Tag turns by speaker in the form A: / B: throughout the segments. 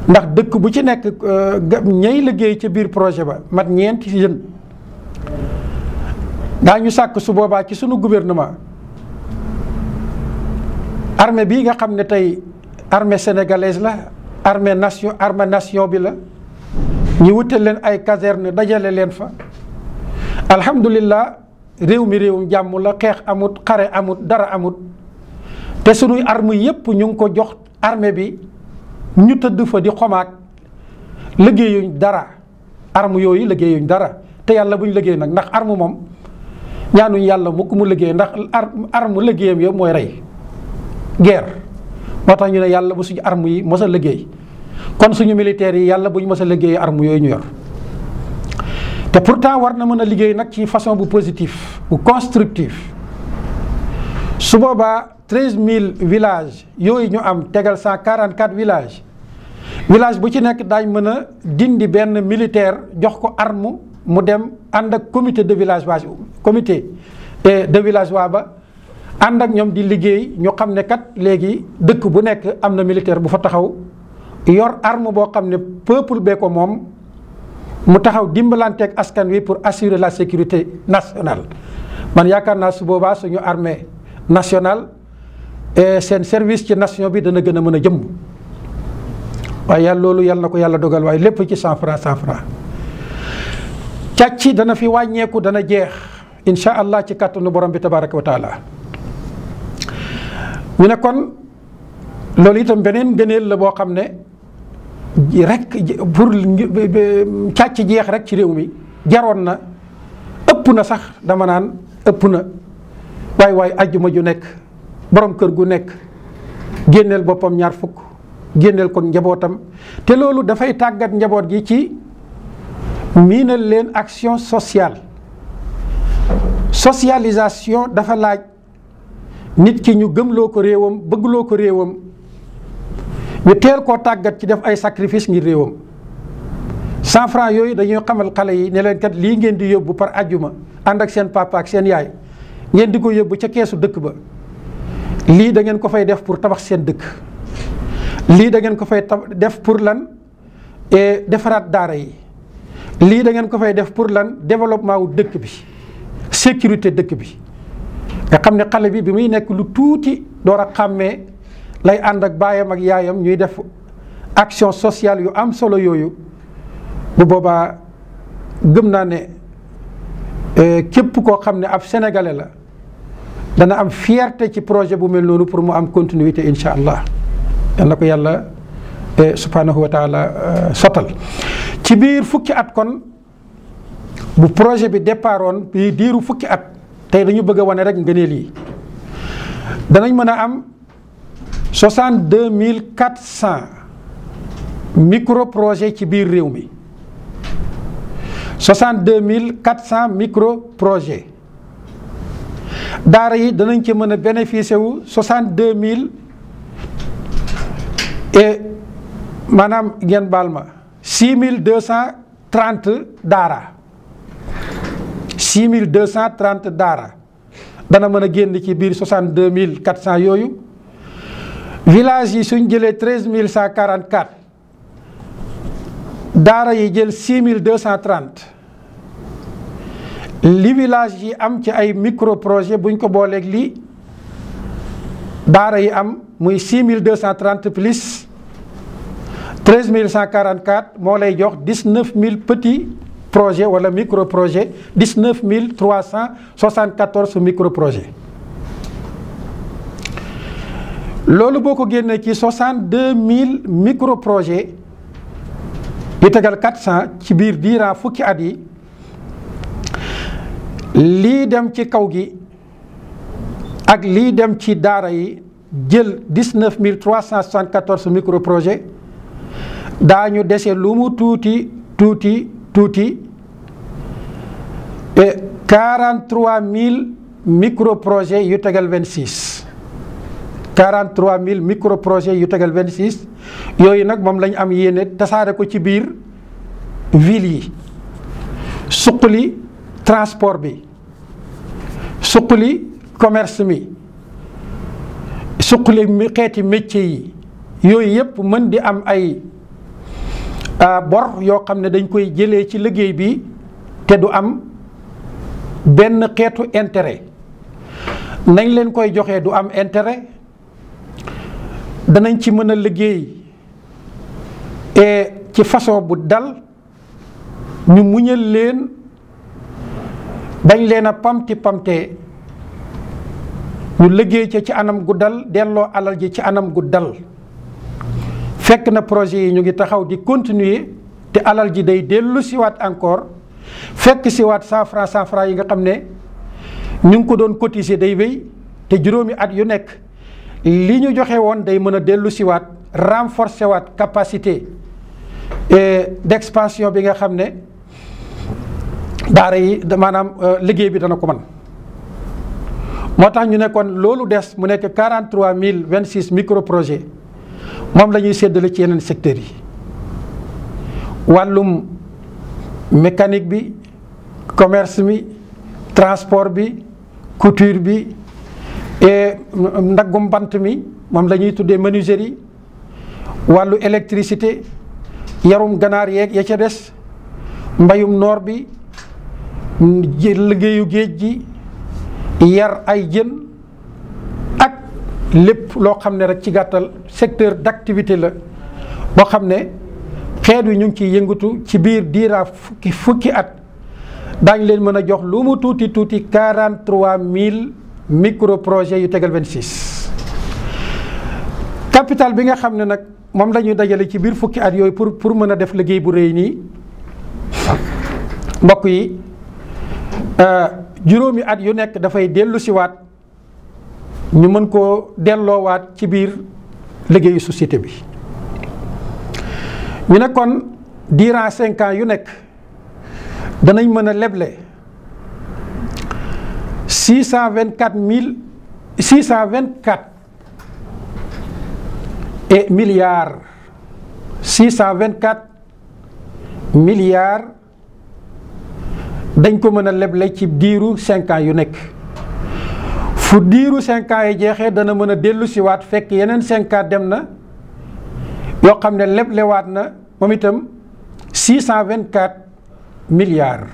A: ndax dëkk bu ci nekk ñay liggéey ca biir projet ba mat ñeenti jeunes daañu sàkk su boobaa ci sunu gouvernement armée bii nga xam ne tey armée sénégalaise la armée nation bi la ñu wutal leen ay caserne dajale leen fa alhamdulillah réew mi réewum jàmm la xeex amut xare amut dara amut te sunuy arme yépp ñu ngi ko jox armée bi ñu tëdd fa di xomaag liggéeyuñ dara arme yooyu liggéeyuñ dara te yàlla buñ liggéey nag ndax arme moom ñaanuñ yàlla mukk mu liggéey ndax arme liggéeyam yëpp mooy rey guerre moo tax ñu ne yàlla bu suñu arme yi mos a liggéey kon suñu militaires yi yàlla bu ñu mos a liggéey arme yooyu ñu yor te pourtant war na mën a liggéey nag ci façon bu positif bu constructif su boobaa 13000 villages yooyu ñu am tegal 144 villages village bu ci nekk daañ mën a dindi benn militaire jox ko arme mu dem ànd ak comité de villageois ba ànd ak ñoom di liggéey ñu xam ne kat léegi dëkk bu nekk am na militaire bu fa taxaw yor arme boo xam ne peuple bee ko moom mu taxaw dimbalanteeg askan wi pour assurer la sécurité nationale. man yaakaar naa su boobaa suñu armée nationale seen service ci nation bi dana gën a mën a jëm waaye yàlla loolu yàlla na ko yàlla dogal waaye lépp ci 100 francs càcc dana fi wàññeeku dana jeex incha allah ci kàttanu borom bi tabaraka wa taala. ñu ne kon loolu itam beneen gëneel la boo xam ne rek pour càcc jeex rek ci réew mi jaroon na ëpp na sax dama naan ëpp na waaye ajjuma ju nekk borom kër gu nekk génneel boppam 20 génneel ko njabootam te loolu dafay tàggat njaboot gi ci miinal leen action sociale socialisation dafa laaj nit ki ñu gëmloo ko réewam bëggloo ko réewam ñu teel koo tàggat ci def ay sacrifice ngir réewam 100 francs yooyu dañuy xamal xale yi ne leen kat lii ngeen di yóbbu par ajjuma ànd ak seen papa ak seen yaay ngeen di ko yóbbu ca keesu dëkk ba lii da ngeen ko fay def pour tabax seen dëkk lii da ngeen ko fay def pour lan defaraat daara yi lii da ngeen ko fay def pour lan développement wu dëkk bi sécurité dëkk bi nga xam ne xale bi muy nekk lu tuuti door a xàmmee lay ànd ak baayam ak yaayam ñuy def action sociale yu am solo yooyu bu boobaa gëm naa ne képp koo xam ne ab sénégalais la dana am fierté ci projet bu mel noonu pour mu am continuité incha allah yal na ko yàlla subhanahu wa taala sottal ci biir fukki at kon bu projet bi départoon bi diiru fukki at tey dañu bëgg a wane rek ngëneel yi danañ mën a am 62400 micro projet ci biir réew mi 62400 micro projet daara yi danañ ci mën a bénéficier wu 62000 et maanaam ngeen baal ma 6230 daara 6230 daara dana mën a génn ci biir 62400 yooyu village yi suñ jëlee 13144 daara yi jël 6230 li village yi am ci ay micro projet buñ ko booleeg li daara yi am muy 6230 plus 13144 moo lay jox 19000 petits projets wala micro projet 19374 micro projet loolu boo ko génnee ci 62000 micro projet yu tegal 400 ci biir diiran fukki at yi lii dem ci kaw gi ak lii dem ci daara yi jël 19374 micro projet daañu dese lu mu tuuti 43000 micro projet yu tegal 26 43000 micro projet yu tegal 26 yooyu nag moom lañ am yéene tasaare ko ci biir ville yi suqali transport bi suqali commerce mi suqali xeeti métier yi yooyu yëpp mën di am ay bor yoo xam ne dañ koy jëlee ci liggéey bi te du am benn xeetu intérêt nañ leen koy joxee du am intérêt danañ ci mën a liggéey et ci façon bu dal ñu muñal leen dañ leen a pamte ñu liggéey ca ci anam gu dal delloo alal ji ci anam gu dal fekk na projet yi ñu ngi taxaw di continuer te alal ji day dellu siwaat encore fekk siwaat 100 francs yi nga xam ne ñu ngi ko doon cotiser day wéy te juróomi at yu nekk li ñu joxe woon day mën a dellu siwaat renforcer waat capacité d'expansion bi nga xam ne daara yi maanaam liggéey bi dana ko mën moo tax ñu ne kon loolu des mu nekk 43 026 micro projets moom la ñuy séddale ci yeneen secteurs yi wàllum mécanique bi commerce bi transport bi couture bi et ndaggum bant mi moom la ñuy tuddee menuiserie wàllu électricité yarum ganaar yeeg ya ca des mbayum noor bi liggéeyu géej gi yar ay jën ak lépp loo xam ne rek ci gàttal secteur d'activité la boo xam ne xeet wi ñu ngi ciy yëngatu ci biir diira fukki at daañu leen mën a jox lu mu tuuti 43 000 micro projets yu tegal 26. capital bi nga xam ne nag moom la ñuy dajale ci biir fukki at yooyu pour mën a def liggéey bu rëy nii mbokk yi juróomi at yu nekk dafay dellu siwaat ñu mën koo delloowaat ci biir liggéeyu société bi ñu ne kon durant 5 ans yu nekk danañ mën a leble 624 et milliards 624 milliards dañ ko mën a leble ci diiru 5 ans yu nekk fu diiru 5 ans yi jeexee dana mën a dellu siwaat fekk yeneen 5 ans dem na yoo xam ne leblewaat na moom itam 624 milliards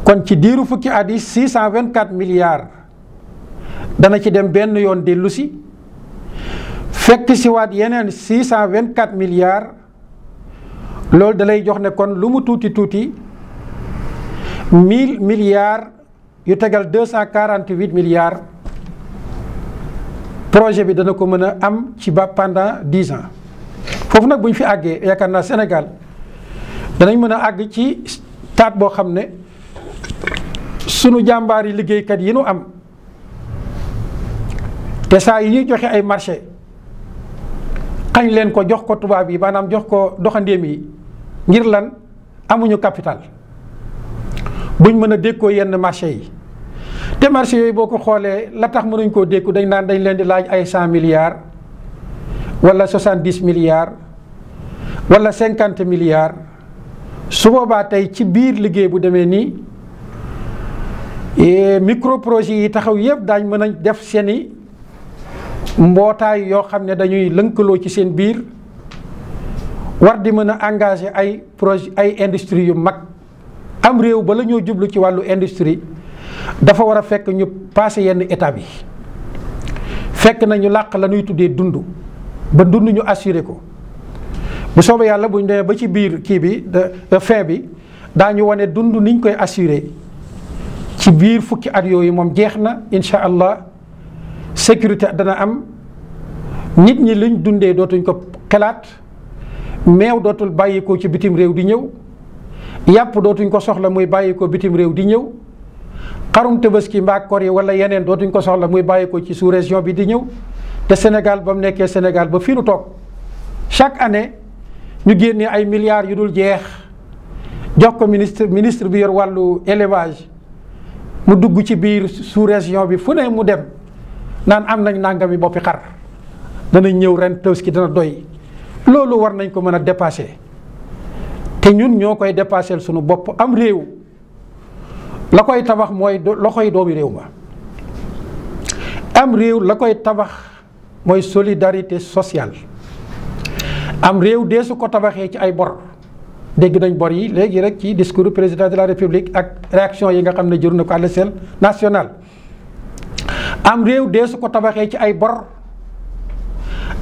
A: kon ci diiru fukki at yi 624 milliards dana ci dem benn yoon dellu si fekk siwaat yeneen 624 milliards loolu dalay jox ne kon lu mu tuuti 1000 milliards yu tegal 248 milliards projet bi dana ko mën a am ci ba pendant 10 ans foofu nag bu ñu fi àggee yaakaar naa Sénégal danañ mën a àgg ci taat boo xam ne sunu jàmbaar yi liggéeykat yi nu am te saa yi ñuy joxe ay marché xañ leen ko jox ko tubaab yi maanaam jox ko doxandéem yi ngir lan amuñu capital buñ mën a dékkoo yenn marché yi te marché yooyu boo ko xoolee la tax mënuñ koo dékku dañ naan dañ leen di laaj ay 100 milliards wala 70 milliards wala 50 milliards su boobaa tey ci biir liggéey bu demee nii micro projet yi taxaw yëpp daañ mën a def seeni mbootaay yoo xam ne dañuy lënkaloo ci seen biir war di mën a engagé ay projet ay industrie yu mag am réew ba la ñoo jublu ci wàllu industrie dafa war a fekk ñu passé yenn étape yi fekk na ñu làq la ñuy tuddee dund ba dund ñu assuré ko bu soobee yàlla buñ demee ba ci biir kii bi fin bi daañu wane dund niñ koy assuré ci biir fukki at yooyu moom jeex na incha allah sécurité dana am nit ñi liñ dundee dootuñ ko xalaat meew dootul bàyyi ko ci bitim réew di ñëw yàpp dootuñ ko soxla muy bàyyi ko bitim réew di ñëw xarum Tabaski mbaa kor yi wala yeneen dootuñ ko soxla muy bàyyi ko ci sous région bi di ñëw te Sénégal ba mu nekkee Sénégal ba fii nu toog chaque année ñu génnee ay milliards yu dul jeex jox ko ministre bi yor wàllu élevage mu dugg ci biir sous région bi fu ne mu dem naan am nañ nangami boppi xar danañ ñëw ren Tabaski dana doy loolu war nañ ko mën a dépasser te ñun ñoo koy dépasser sunu bopp am réew la koy tabax mooy loxoy doomi réew ma am réew la koy tabax mooy solidarité sociale am réew dee su ko tabaxee ci ay bor. dégg nañ bor yi léegi rek ci discours président de la république ak réaction yi nga xam ne jur na ko à l'échelle nationale. am réew dee su ko tabaxee ci ay bor.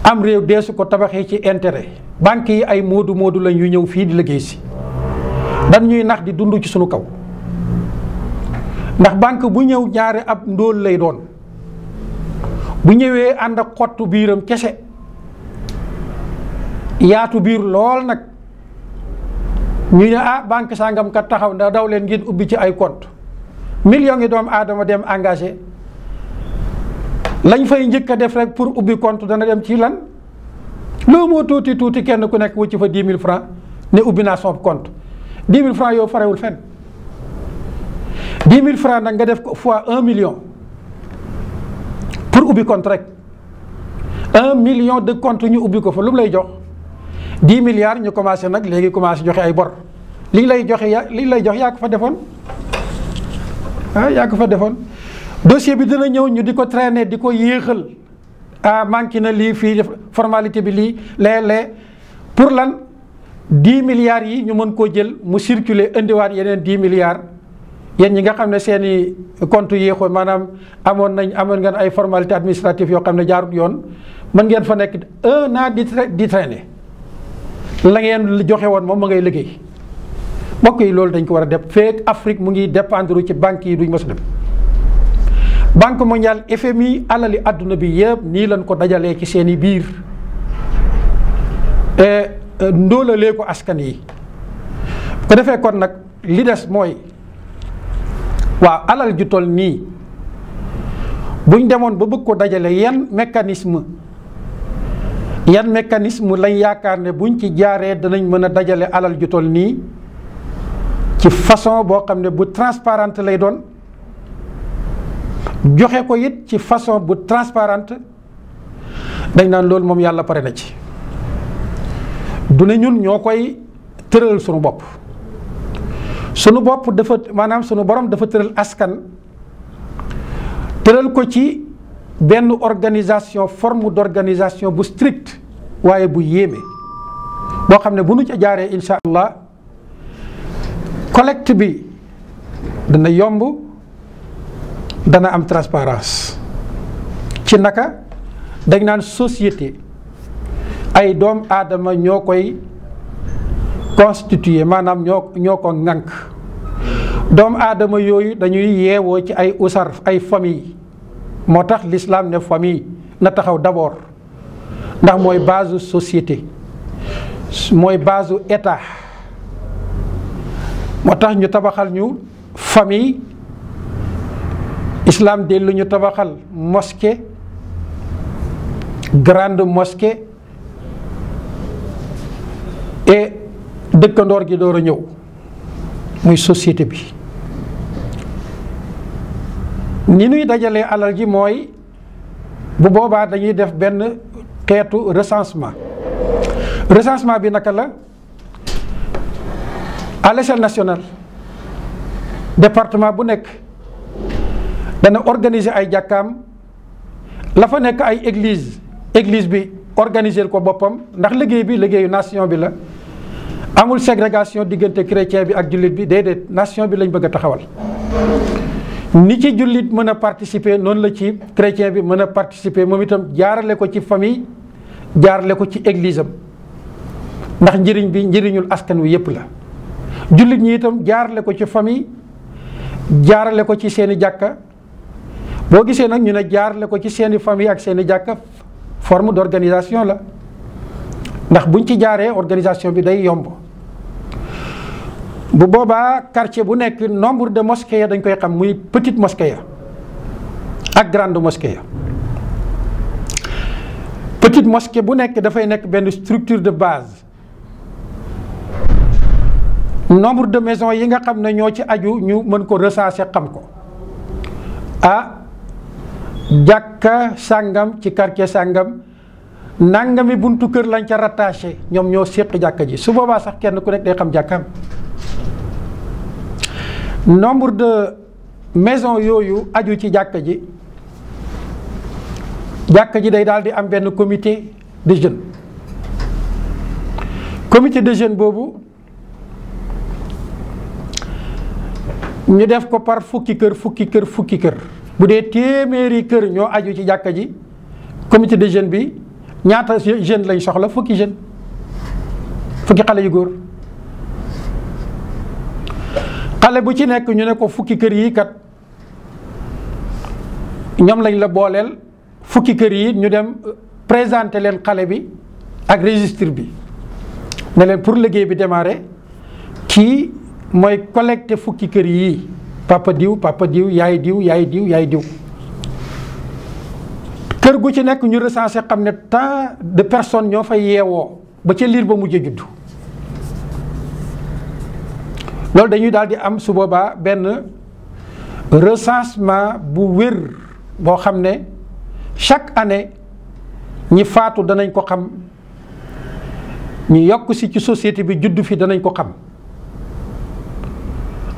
A: am réew dee su ko tabaxee ci intérêt. banques yi ay moodu lañ yu ñëw fii di liggéey si. dan ñuy nax di dund ci sunu kaw. ndax banque bu ñëw ñaari ab ndóol lay doon. bu ñëwee ànd ak xottu biiram kese. yaatu biir lool nag. ñu ne banque sangam kat taxaw ndax daw leen ngeen ubbi ci ay compte millions yi doomu aadama dem engagé lañ fay njëkk a def rek pour ubbi compte dana dem ci lan loo moo tuuti kenn ku nekk wucc fa 10 000 francs ne ubbi naa son compte 10 000 francs yow farewul fenn 10 000 francs nag nga def ko fois 1 million pour ubbi compte rek 1 million de compte ñu ubbi ko fa lu mu lay jox 10 milliards ñu commencé nag léegi commencé joxe ay bor li lay jox yaa ko fa defoon yaa ko fa defoon dossier bi dina ñëw ñu di ko traîner di ko yéexal manqué na lii fii formalité bi lii lee pour lan 10 milliards yi ñu mën koo jël mu circuler indiwaat yeneen 10 milliards yéen ñi nga xam ne seen i compte yéexoon maanaam amoon ngeen ay formalité administrative yoo xam ne jaarut yoon mën ngeen fa nekk 1 an di traîner la ngeen joxe woon moom ma ngay liggéey mbokk yi loolu dañ ko war a def feek Afrique mu ngi dépendre ci banques yi duñ mës a dem. Banque mondiale FMI alali àdduna bi yëpp nii lañ ko dajalee ci seeni biir ndóolalee ko askan yi ko defee kon nag li des mooy waaw alal ju toll nii buñ demoon ba bëgg ko dajale yan mécanisme lañ yaakaar ne buñ ci jaaree danañ mën a dajale alal ju toll nii ci façon boo xam ne bu transparente lay doon joxe ko it ci façon bu transparente dañ naan loolu moom yàlla pare na ci du ne ñun ñoo koy tëral sunu bopp dafa maanaam sunu borom dafa tëral askan tëral ko ci benn organisation forme d'organisation bu strict waaye bu yéeme boo xam ne bu nu ca jaaree insha allah collecte bi dana yomb dana am transparence ci naka dañ naan société ay doom aadama ñoo koy constituer maanaam ñoo ko ŋànk doom aadama yooyu dañuy yeewoo ci ay usar ay famille moo tax l'islam ne famille na taxaw d'abord ndax mooy base société mooy base état moo tax ñu tabaxal ñu famille islam dellu ñu tabaxal mosquée grande mosquée et dëkkandoor gi door a ñëw muy société bi ni ñuy dajalee alal ji mooy bu boobaa dañuy def benn xeetu recensement bi naka la à l'échelle nationale département bu nekk dana organiser ay jàkkaam la fa nekk ay église bi organiser ko boppam ndax liggéeyu nation bi la amul ségrégation diggante chrétien bi ak jullit bi déedéet nation bi lañ bëgg a taxawal ni ci jullit mën a participer noonu la ci chrétien bi mën a participer moom itam jaarale ko ci famille jaarale ko ci église am ndax njëriñul askan wi yépp la jullit ñi itam jaarale ko ci famille jaarale ko ci seeni jàkka boo gisee nag ñu ne jaarale ko ci seeni famille ak seeni jàkka forme d'organisation la ndax buñ ci jaaree organisation bi day yomb bu boobaa quartier bu nekk nombre de mosquées ya dañ koy xam muy petite mosquée ya ak grande mosquée ya petite mosquée bu nekk dafay nekk benn structure de base nombre de maisons yi nga xam ne ñoo ci aju ñu mën ko recenser xam ko jàkka sàngam ci quartier sàngam nangami buntu kër lañ ca rattaché ñoom ñoo séq jàkka ji su boobaa sax kenn ku nekk day xam jàkkaam nombre de maisons yooyu aju ci jàkka ji day daal di am benn comité de jeunes comité de jeunes boobu ñu def ko par fukki kër bu dee téeméeri kër ñoo aju ci jàkka ji comité de jeunes bi ñaata jeune lañ soxla? fukki xale yu góor. xale bu ci nekk ñu ne ko fukki kër yi kat ñoom lañ la booleel, fukki kër yi ñu dem présenter leen xale bi ak registre bi ne leen pour liggéey bi démarrer kii mooy collecté fukki kër yi papa diw yaay diw. kër gu ci nekk ñu recensé xam ne tant de personnes ñoo fay yeewoo ba ca liir ba mujj juddu. loolu dañuy daal di am su boobaa benn recensement bu wér boo xam ne chaque année ñi faatu danañ ko xam, ñu yokk si ci société bi juddu fi danañ ko xam.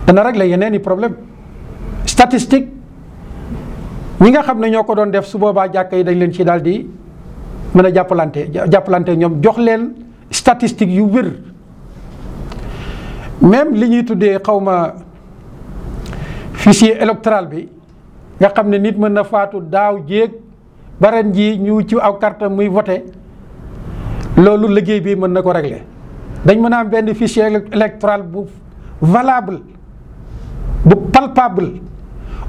A: dana régler yeneen i problème statistique ñi nga xam ne ñoo ko doon def su boobaa jàkka yi dañ leen ci daal di mën a jàppalante ñoom jox leen statistique yu wér. même li ñuy tuddee xawma fichier électoral bi nga xam ne nit mën na faatu daaw jéeg ba ren ji ñu ci aw carte muy voté, loolu liggéey bi mën na ko régler. dañ mën a am benn fichier électoral bu valable bu palpable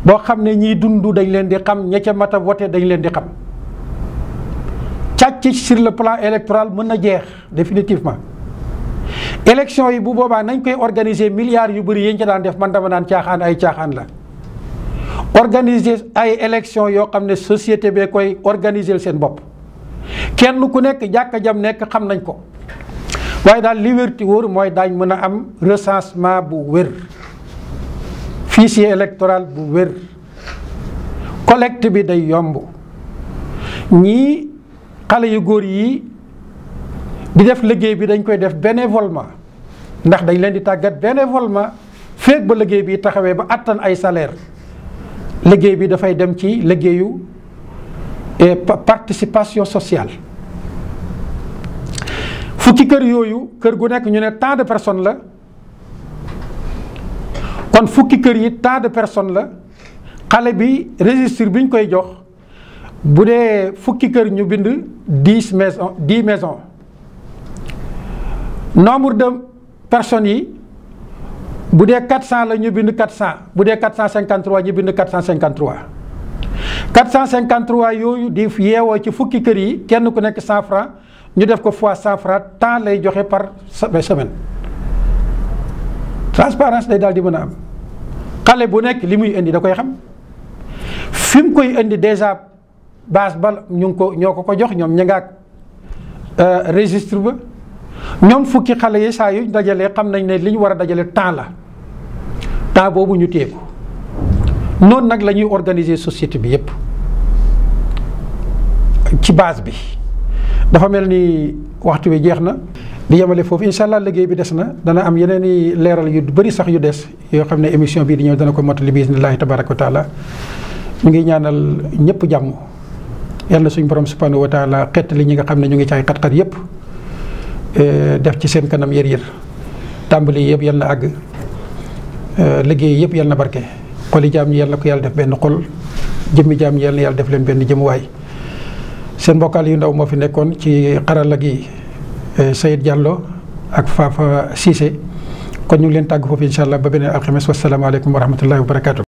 A: boo xam ne ñiy dund dañ leen di xam, ña ca mat a voté dañ leen di xam. càcc sur le plan électoral mën na jeex définitivement. élection yi bu boobaa nañ koy organiser milliards yu bëri yéen ca daan def man dama naan caaxaan ay caaxaan la. organiser ay élection yoo xam ne société bee koy organiser seen bopp kenn ku nekk jàkka jam nekk xam nañ ko, waaye daal li wér ti wóor mooy daañ mën a am recensement bu wér, fichier électoral bu wér, collecte bi day yomb. ñii xale yu góor yi di def liggéey bi dañ koy def bénévolement, ndax dañ leen di tàggat bénévolement feek ba liggéey bi taxawee ba attan ay salaire. liggéey bi dafay dem ci liggéeyu participation sociale. fukki kër yooyu kër gu nekk ñu ne tant de personnes la, kon fukki kër yi tant de personnes la. xale bi registre bi ñu koy jox bu dee fukki kër ñu bind 10 maisons. nombre de personnes yi bu dee 400 la ñu bind 400, bu dee 453 ñu bind 453. 453 yooyu di yeewoo ci fukki kër yi kenn ku nekk 100 francs ñu def ko fois 100 francs temps lay joxe par semaine. transparence day daal di mën a am. xale bu nekk li muy indi da koy xam fi mu koy indi déjà base ba ñoo ko jox ñoom ña ngaak registre ba. ñoom fukki xale yi saa yu dajalee xam nañ ne li ñu war a dajale temps la, temps boobu ñu téye ko. noonu nag la ñuy organiser société bi yépp ci base bi. dafa mel ni waxtu wi jeex na, di yemale foofu incha allah liggéey bi des na, dana am yeneen i leeral yu bëri sax yu des yoo xam ne émission bii di ñëw dana ko mottali bi isnillahi tabaraka wa taala. ñu ngi ñaanal ñëpp jàmm, yàlla suñu borom subhanahu wa taala xettali ñi nga xam ne ñu ngi ci ay xat-xat yépp, def ci seen kanam yër tàmbali yëpp yal na àgg, liggéey yëpp yal na barke. xoli jaam ñi yal na ko yàlla def benn xol, jëmmi jaam ñi yal na yàlla def leen benn jëmuwaay. seen mbokkaal yu ndaw moo fi nekkoon ci xarala gi Sayid Diallo ak Fafa Cissé, kon ñu ngi leen tàgg foofu incha allah ba beneen alxames. wasalaamaaleykum wa rahmatullahi wa barakaatu.